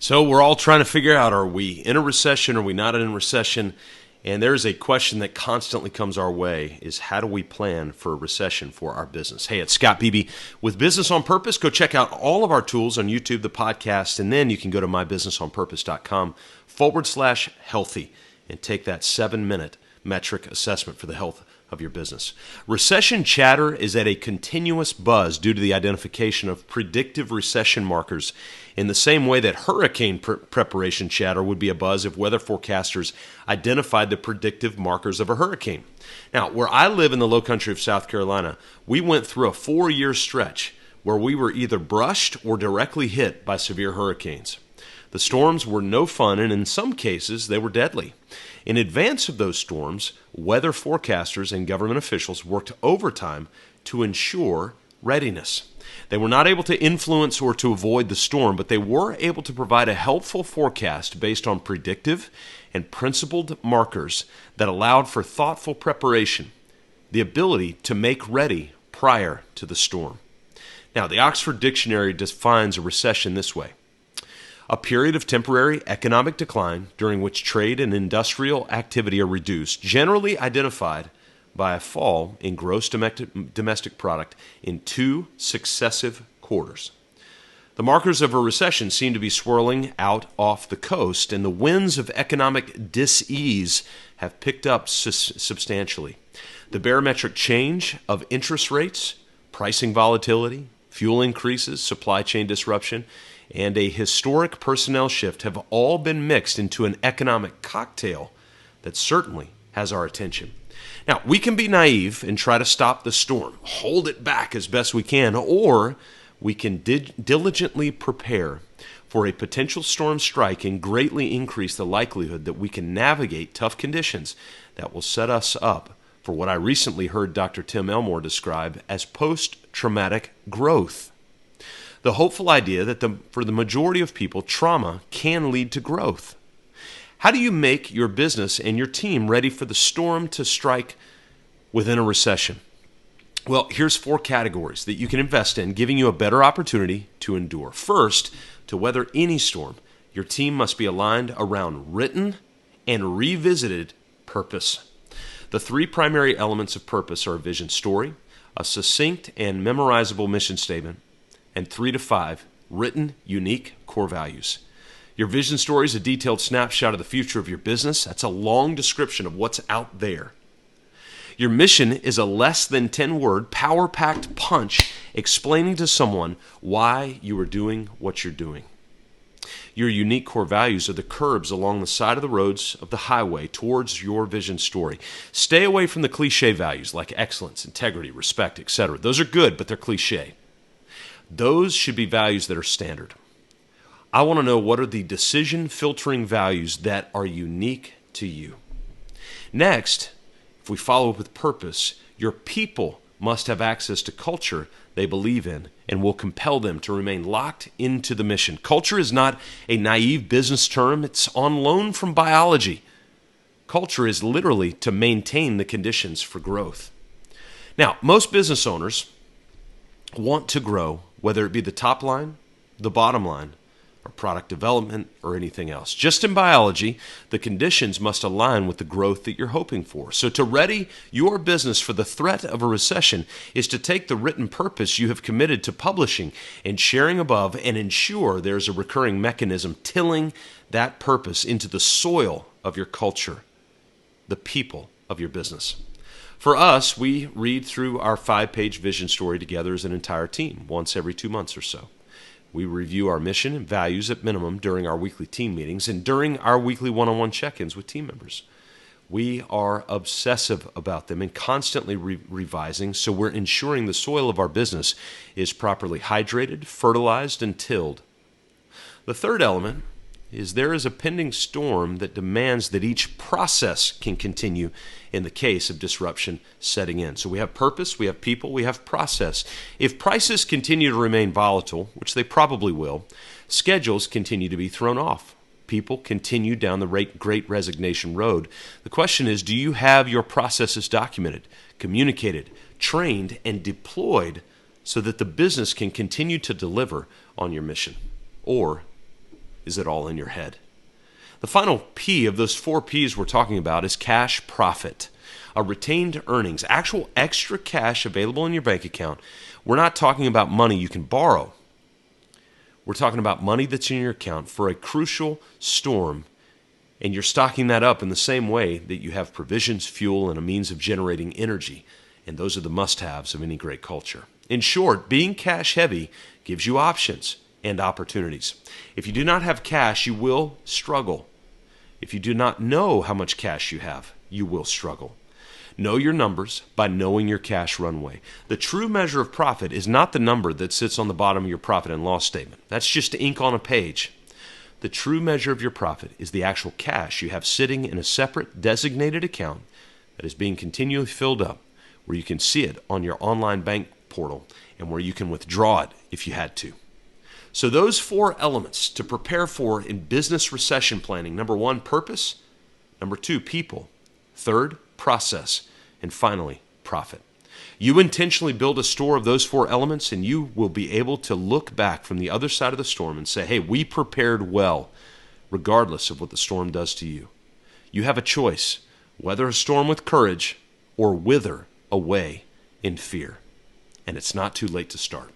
So we're all trying to figure out, are we in a recession? Are we not in a recession? And there's a question that constantly comes our way is how do we plan for a recession for our business? Hey, it's Scott Beebe with Business on Purpose. Go check out all of our tools on YouTube, the podcast, and then you can go to mybusinessonpurpose.com/healthy and take that 7-minute metric assessment for the health of your business. Recession chatter is at a continuous buzz due to the identification of predictive recession markers in the same way that hurricane preparation chatter would be a buzz if weather forecasters identified the predictive markers of a hurricane. Now, where I live in the lowcountry of South Carolina, we went through a 4-year stretch where we were either brushed or directly hit by severe hurricanes. The storms were no fun, and in some cases, they were deadly. In advance of those storms, weather forecasters and government officials worked overtime to ensure readiness. They were not able to influence or to avoid the storm, but they were able to provide a helpful forecast based on predictive and principled markers that allowed for thoughtful preparation, the ability to make ready prior to the storm. Now, the Oxford Dictionary defines a recession this way: a period of temporary economic decline during which trade and industrial activity are reduced, generally identified by a fall in gross domestic product in 2 successive quarters. The markers of a recession seem to be swirling out off the coast, and the winds of economic dis-ease have picked up substantially. The barometric change of interest rates, pricing volatility, fuel increases, supply chain disruption, and a historic personnel shift have all been mixed into an economic cocktail that certainly has our attention. Now, we can be naive and try to stop the storm, hold it back as best we can, or we can diligently prepare for a potential storm strike and greatly increase the likelihood that we can navigate tough conditions that will set us up for what I recently heard Dr. Tim Elmore describe as post-traumatic growth. The hopeful idea that for the majority of people, trauma can lead to growth. How do you make your business and your team ready for the storm to strike within a recession? Well, here's 4 categories that you can invest in, giving you a better opportunity to endure. First, to weather any storm, your team must be aligned around written and revisited purpose. The 3 primary elements of purpose are a vision story, a succinct and memorizable mission statement, and 3 to 5 written, unique core values. Your vision story is a detailed snapshot of the future of your business. That's a long description of what's out there. Your mission is a less than 10-word, power-packed punch explaining to someone why you are doing what you're doing. Your unique core values are the curbs along the side of the roads of the highway towards your vision story. Stay away from the cliche values like excellence, integrity, respect, etc. Those are good, but they're cliche. Those should be values that are standard. I want to know what are the decision-filtering values that are unique to you. Next, if we follow up with purpose, your people must have access to culture they believe in and will compel them to remain locked into the mission. Culture is not a naive business term. It's on loan from biology. Culture is literally to maintain the conditions for growth. Now, most business owners want to grow, whether it be the top line, the bottom line, or product development, or anything else. Just in biology, the conditions must align with the growth that you're hoping for. So to ready your business for the threat of a recession is to take the written purpose you have committed to publishing and sharing above and ensure there's a recurring mechanism tilling that purpose into the soil of your culture, the people of your business. For us, we read through our 5-page vision story together as an entire team once every 2 months or so. We review our mission and values at minimum during our weekly team meetings and during our weekly one-on-one check-ins with team members. We are obsessive about them and constantly revising, so we're ensuring the soil of our business is properly hydrated, fertilized, and tilled. The third element is there is a pending storm that demands that each process can continue in the case of disruption setting in. So we have purpose, we have people, we have process. If prices continue to remain volatile, which they probably will, schedules continue to be thrown off. People continue down the great resignation road. The question is, do you have your processes documented, communicated, trained, and deployed so that the business can continue to deliver on your mission? Or is it all in your head? The final P of those 4 Ps we're talking about is cash profit. Retained earnings, actual extra cash available in your bank account. We're not talking about money you can borrow. We're talking about money that's in your account for a crucial storm, and you're stocking that up in the same way that you have provisions, fuel, and a means of generating energy. And those are the must-haves of any great culture. In short, being cash heavy gives you options and opportunities. If you do not have cash, you will struggle. If you do not know how much cash you have, you will struggle. Know your numbers by knowing your cash runway. The true measure of profit is not the number that sits on the bottom of your profit and loss statement. That's just ink on a page. The true measure of your profit is the actual cash you have sitting in a separate designated account that is being continually filled up, where you can see it on your online bank portal and where you can withdraw it if you had to. So those 4 elements to prepare for in business recession planning: number 1, purpose; number 2, people; 3rd, process; and finally, profit. You intentionally build a store of those 4 elements, and you will be able to look back from the other side of the storm and say, hey, we prepared well, regardless of what the storm does to you. You have a choice: weather a storm with courage or wither away in fear. And it's not too late to start.